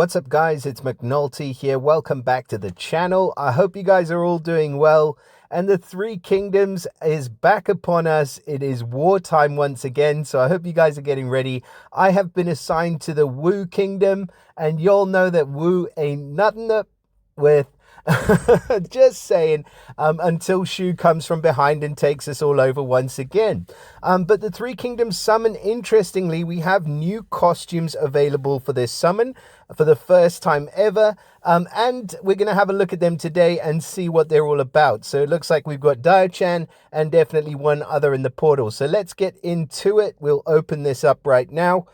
What's up, guys? It's McNulty here. Welcome back to the channel. I hope you guys are all doing well. And the Three Kingdoms is back upon us. It is wartime once again, so I hope you guys are getting ready. I have been assigned to the Wu Kingdom, and y'all know that Wu ain't nothing up with just saying, until Shu comes from behind and takes us all over once again. But the Three Kingdoms summon, interestingly, we have new costumes available for this summon for the first time ever. And we're going to have a look at them today and see what they're all about. So it looks like we've got Diaochan and definitely one other in the portal. So let's get into it. We'll open this up right now.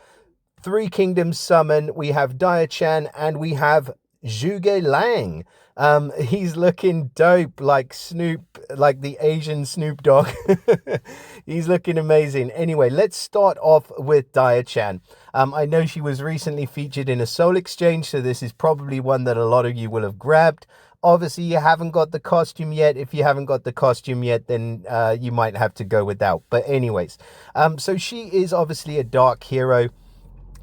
Three Kingdoms summon. We have Diaochan and we have Zhuge Liang. He's looking dope, like Snoop, like the Asian Snoop Dogg. He's looking amazing. Anyway, let's start off with Diaochan. I know she was recently featured in a Soul Exchange, so this is probably one that a lot of you will have grabbed. Obviously, you haven't got the costume yet. If you haven't got the costume yet, then you might have to go without. But anyways, so she is obviously a dark hero.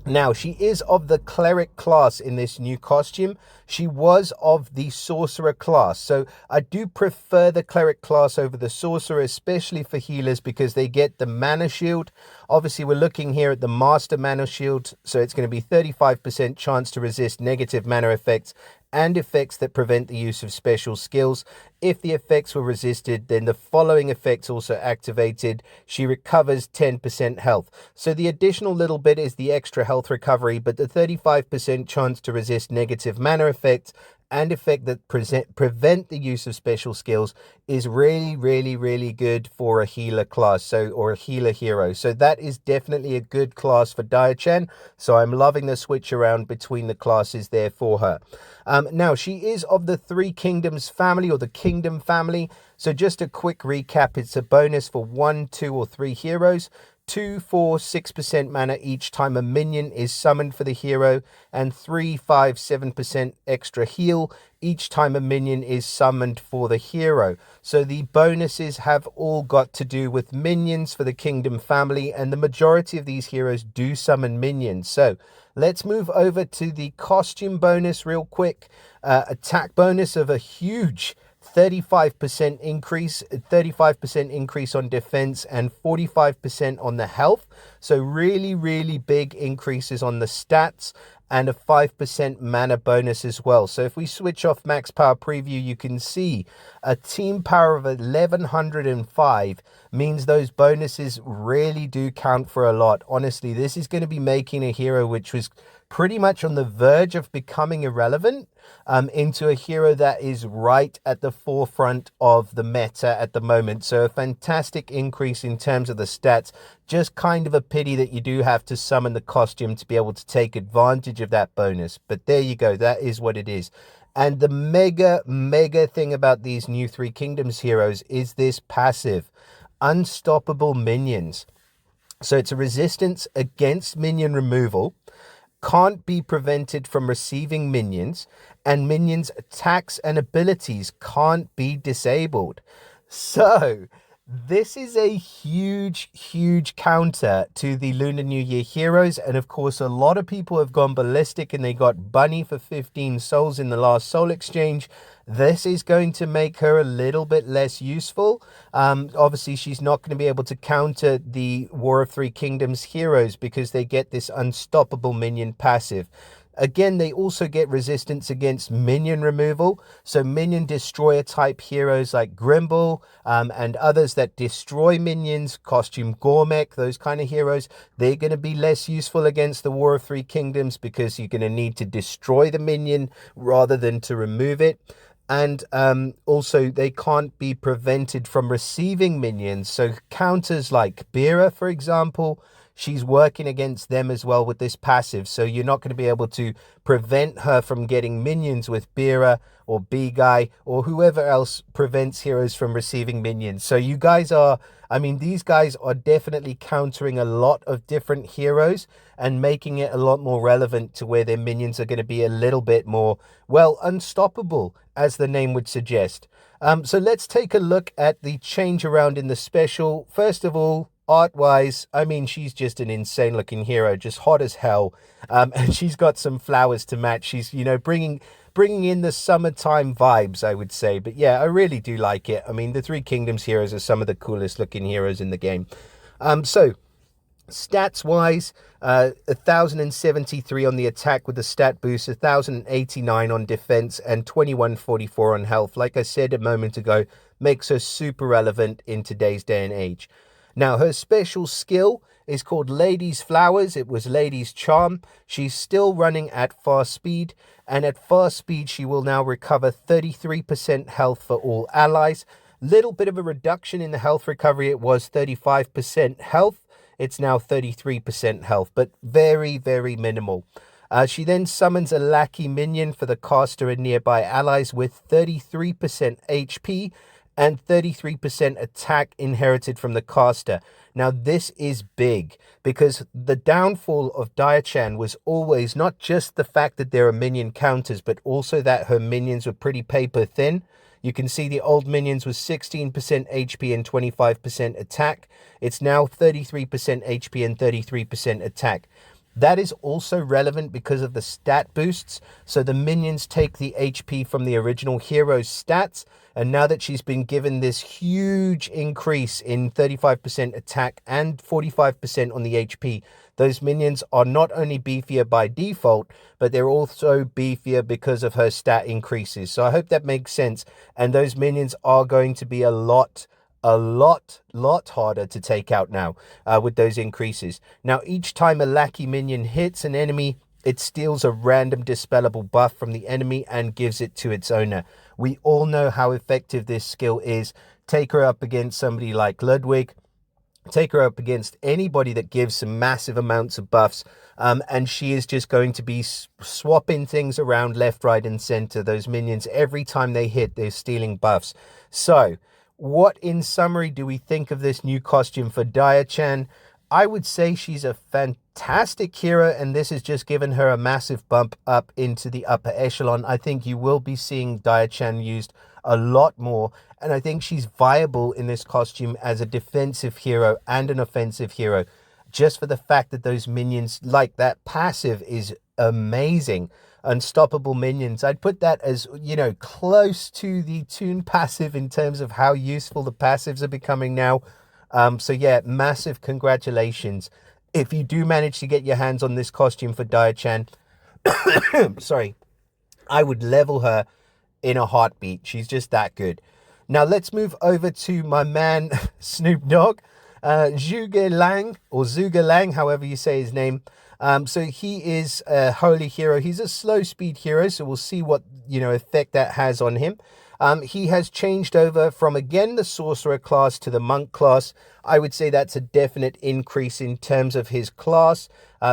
Now, she is of the cleric class in this new costume. She was of the sorcerer class. So I do prefer the cleric class over the sorcerer, especially for healers, because they get the mana shield. Obviously, we're looking here at the master mana shield. So it's going to be 35% chance to resist negative mana effects and effects that prevent the use of special skills. If the effects were resisted, then the following effects also activated. She recovers 10% health. So the additional little bit is the extra health recovery, but the 35% chance to resist negative mana effects and effect that prevent the use of special skills is really good for a healer class, or a healer hero. So that is definitely a good class for Diaochan. So I'm loving the switch around between the classes there for her. Now, she is of the Three Kingdoms family, or the Kingdom family. So just a quick recap, it's a bonus for 1, 2, or 3 heroes. 2, 4, 6% mana each time a minion is summoned for the hero, and 3, 5, 7% extra heal each time a minion is summoned for the hero. So the bonuses have all got to do with minions for the Kingdom family, and the majority of these heroes do summon minions. So let's move over to the costume bonus real quick. Attack bonus of a huge 35% increase, 35% increase on defense, and 45% on the health. So really big increases on the stats, and a 5% mana bonus as well. So if we switch off max power preview, you can see a team power of 1105 means those bonuses really do count for a lot. Honestly, this is going to be making a hero which was pretty much on the verge of becoming irrelevant into a hero that is right at the forefront of the meta at the moment. So a fantastic increase in terms of the stats. Just kind of a pity that you do have to summon the costume to be able to take advantage of that bonus. But there you go. That is what it is. And the mega thing about these new Three Kingdoms heroes is this passive, Unstoppable Minions. So it's a resistance against minion removal, can't be prevented from receiving minions, and minions' attacks and abilities can't be disabled. So this is a huge counter to the Lunar New Year heroes. And of course, a lot of people have gone ballistic and they got Bunny for 15 souls in the last Soul Exchange. This is going to make her a little bit less useful. Obviously, she's not going to be able to counter the War of Three Kingdoms heroes because they get this Unstoppable Minion passive. Again, they also get resistance against minion removal. So minion destroyer type heroes like Grimble and others that destroy minions, Costume Gormek, those kind of heroes, they're going to be less useful against the War of Three Kingdoms because you're going to need to destroy the minion rather than to remove it. And also, they can't be prevented from receiving minions. So counters like Beera, for example, she's working against them as well with this passive. So you're not going to be able to prevent her from getting minions with Beera or B-Guy or whoever else prevents heroes from receiving minions. So you guys are, I mean, these guys are definitely countering a lot of different heroes and making it a lot more relevant to where their minions are going to be a little bit more, well, unstoppable, as the name would suggest. So let's take a look at the change around in the special. First of all, art-wise, I mean, she's just an insane-looking hero, just hot as hell. And she's got some flowers to match. She's, you know, bringing in the summertime vibes, I would say. But yeah, I really do like it. I mean, the Three Kingdoms heroes are some of the coolest looking heroes in the game. So stats wise, 1073 on the attack with the stat boost, 1089 on defense, and 2144 on health. Like I said a moment ago, makes her super relevant in today's day and age. Now, her special skill is called Lady's Flowers. It was Lady's Charm. She's still running at fast speed, and at fast speed, she will now recover 33% health for all allies. Little bit of a reduction in the health recovery. It was 35% health. It's now 33% health, but very, very minimal. She then summons a lackey minion for the caster and nearby allies with 33% HP and 33% attack inherited from the caster. Now, this is big because the downfall of Diaochan was always not just the fact that there are minion counters, but also that her minions were pretty paper thin. You can see the old minions was 16% HP and 25% attack. It's now 33% HP and 33% attack. That is also relevant because of the stat boosts. So the minions take the HP from the original hero's stats. And now that she's been given this huge increase in 35% attack and 45% on the HP, those minions are not only beefier by default, but they're also beefier because of her stat increases. So I hope that makes sense. And those minions are going to be a lot harder to take out now with those increases. Now, each time a lackey minion hits an enemy, it steals a random dispellable buff from the enemy and gives it to its owner. We all know how effective this skill is. Take her up against somebody like Ludwig. Take her up against anybody that gives some massive amounts of buffs, and she is just going to be swapping things around left, right, and center. Those minions, every time they hit, they're stealing buffs. So, what in summary do we think of this new costume for Diaochan? I would say she's a fantastic hero, and this has just given her a massive bump up into the upper echelon. I think you will be seeing Diaochan used a lot more, and I think she's viable in this costume as a defensive hero and an offensive hero, just for the fact that those minions, like that passive, is amazing. Unstoppable minions. I'd put that as, you know, close to the Toon passive in terms of how useful the passives are becoming now. So yeah, massive congratulations. If you do manage to get your hands on this costume for Diaochan, sorry, I would level her in a heartbeat. She's just that good. Now let's move over to my man, Snoop Dogg, Zhuge Liang, or Zhuge Liang, however you say his name. So he is a holy hero. He's a slow speed hero, so we'll see what, you know, effect that has on him. He has changed over from, again, the sorcerer class to the monk class. I would say that's a definite increase in terms of his class,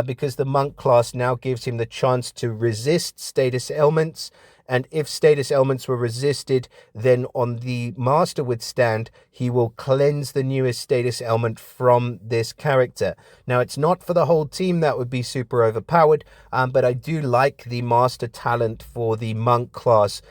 because the monk class now gives him the chance to resist status ailments. And if status ailments were resisted, then on the Master Withstand, he will cleanse the newest status ailment from this character. Now, it's not for the whole team. That would be super overpowered. But I do like the Master talent for the Monk class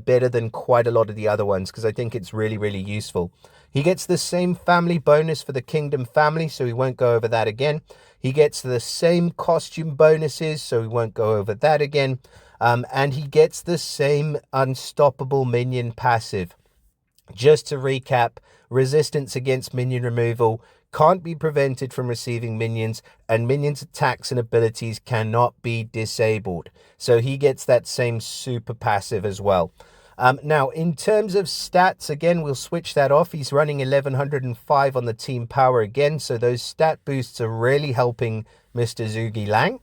better than quite a lot of the other ones, because I think it's really, really useful. He gets the same family bonus for the Kingdom family, so we won't go over that again. He gets the same costume bonuses, so we won't go over that again. And he gets the same unstoppable minion passive. Just to recap, resistance against minion removal can't be prevented from receiving minions, and minions' attacks and abilities cannot be disabled. So he gets that same super passive as well. Now, in terms of stats, again, we'll switch that off. He's running 1105 on the team power again, so those stat boosts are really helping Mr. Zhuge Liang.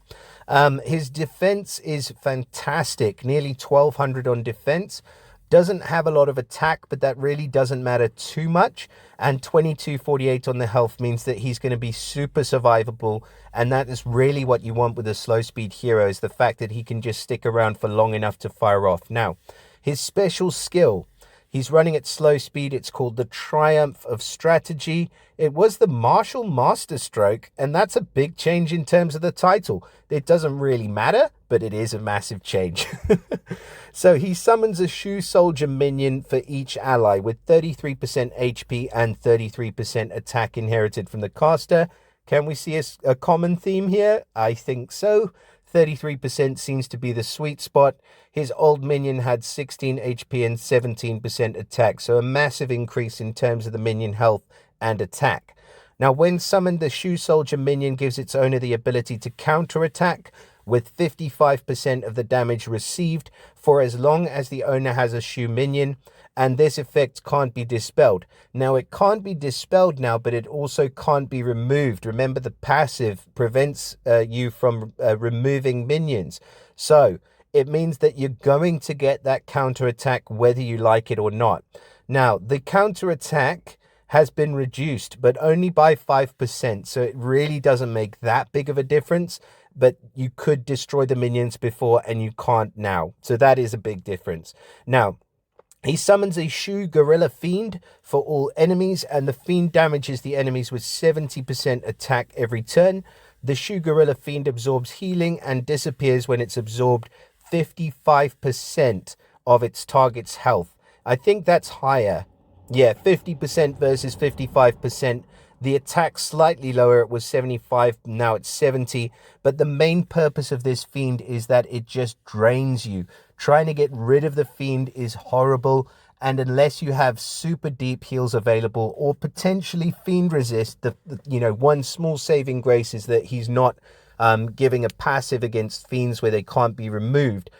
His defense is fantastic, nearly 1200 on defense. Doesn't have a lot of attack, but that really doesn't matter too much. And 2248 on the health means that he's going to be super survivable. And that is really what you want with a slow speed hero, is the fact that he can just stick around for long enough to fire off. Now, his special skill, He's running at slow speed. It's called the Triumph of Strategy. It was the Martial Masterstroke, and that's a big change in terms of the title. It doesn't really matter, but it is a massive change. So he summons a Shoe Soldier minion for each ally with 33% HP and 33% attack inherited from the caster. Can we see a common theme here? I think so. 33% seems to be the sweet spot. His old minion had 16 HP and 17% attack, so a massive increase in terms of the minion health and attack. Now, when summoned, the Shoe Soldier minion gives its owner the ability to counterattack with 55% of the damage received for as long as the owner has a shoe minion, and this effect can't be dispelled. Now, it can't be dispelled now, but it also can't be removed. Remember, the passive prevents you from removing minions. So it means that you're going to get that counterattack whether you like it or not. Now, the counterattack has been reduced, but only by 5%, so it really doesn't make that big of a difference. But you could destroy the minions before and you can't now. So that is a big difference. Now, he summons a Shoe Gorilla Fiend for all enemies, and the Fiend damages the enemies with 70% attack every turn. The Shoe Gorilla Fiend absorbs healing and disappears when it's absorbed 55% of its target's health. I think that's higher. Yeah, 50% versus 55%. The attack slightly lower, it was 75, now it's 70. But the main purpose of this Fiend is that it just drains you. Trying to get rid of the Fiend is horrible. And unless you have super deep heals available or potentially Fiend resist, one small saving grace is that he's not giving a passive against Fiends where they can't be removed.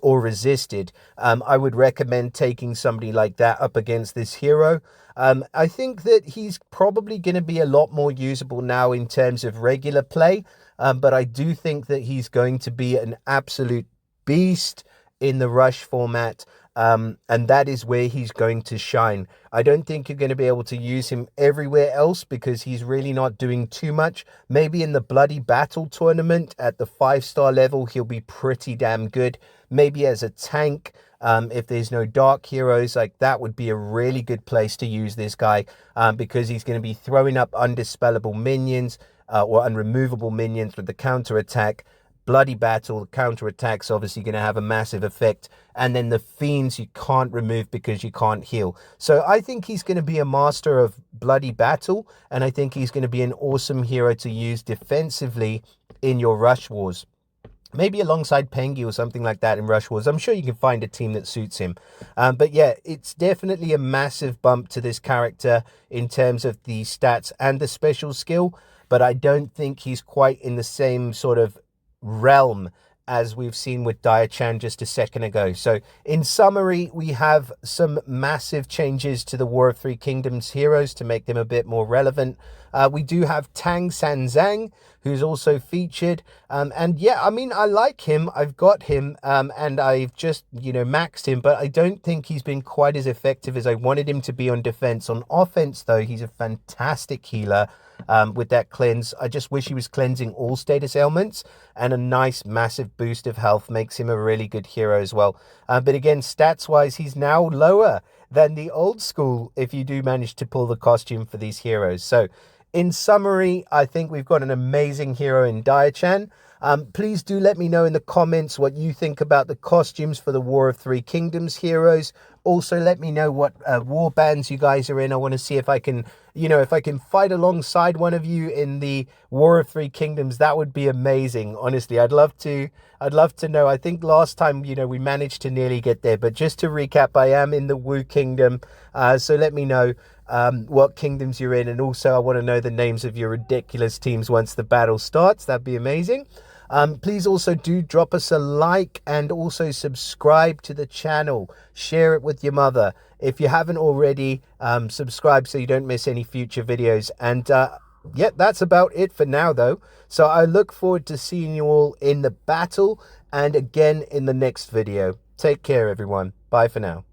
Or resisted. I would recommend taking somebody like that up against this hero. I think that he's probably going to be a lot more usable now in terms of regular play, but I do think that he's going to be an absolute beast in the rush format, and that is where he's going to shine. I don't think you're going to be able to use him everywhere else because he's really not doing too much. Maybe in the Bloody Battle tournament at the 5-star level, he'll be pretty damn good. Maybe as a tank, if there's no dark heroes, like that would be a really good place to use this guy because he's going to be throwing up undispellable minions or unremovable minions with the counterattack. Bloody Battle, counterattack's obviously going to have a massive effect. And then the Fiends you can't remove because you can't heal. So I think he's going to be a master of Bloody Battle. And I think he's going to be an awesome hero to use defensively in your Rush Wars. Maybe alongside Pengi or something like that in Rush Wars. I'm sure you can find a team that suits him. But yeah, it's definitely a massive bump to this character in terms of the stats and the special skill. But I don't think he's quite in the same sort of realm as we've seen with Diaochan just a second ago. So in summary, we have some massive changes to the War of Three Kingdoms heroes to make them a bit more relevant. We do have Tang Sanzang, who's also featured. And yeah, I mean, I like him. I've got him and I've just, maxed him, but I don't think he's been quite as effective as I wanted him to be on defense. On offense, though, he's a fantastic healer. With that cleanse, I just wish he was cleansing all status ailments, and a nice massive boost of health makes him a really good hero as well. But again, stats wise, he's now lower than the old school if you do manage to pull the costume for these heroes. So in summary, I think we've got an amazing hero in Diaochan. Please do let me know in the comments what you think about the costumes for the War of Three Kingdoms heroes. Also, let me know what war bands you guys are in. I want to see if I can, if I can fight alongside one of you in the War of Three Kingdoms. That would be amazing. Honestly, I'd love to know. I think last time, we managed to nearly get there. But just to recap, I am in the Wu Kingdom. So let me know what kingdoms you're in. And also, I want to know the names of your ridiculous teams once the battle starts. That'd be amazing. Please also do drop us a like and also subscribe to the channel. Share it with your mother. If you haven't already, subscribe so you don't miss any future videos. And yeah, that's about it for now, though. So I look forward to seeing you all in the battle and again in the next video. Take care, everyone. Bye for now.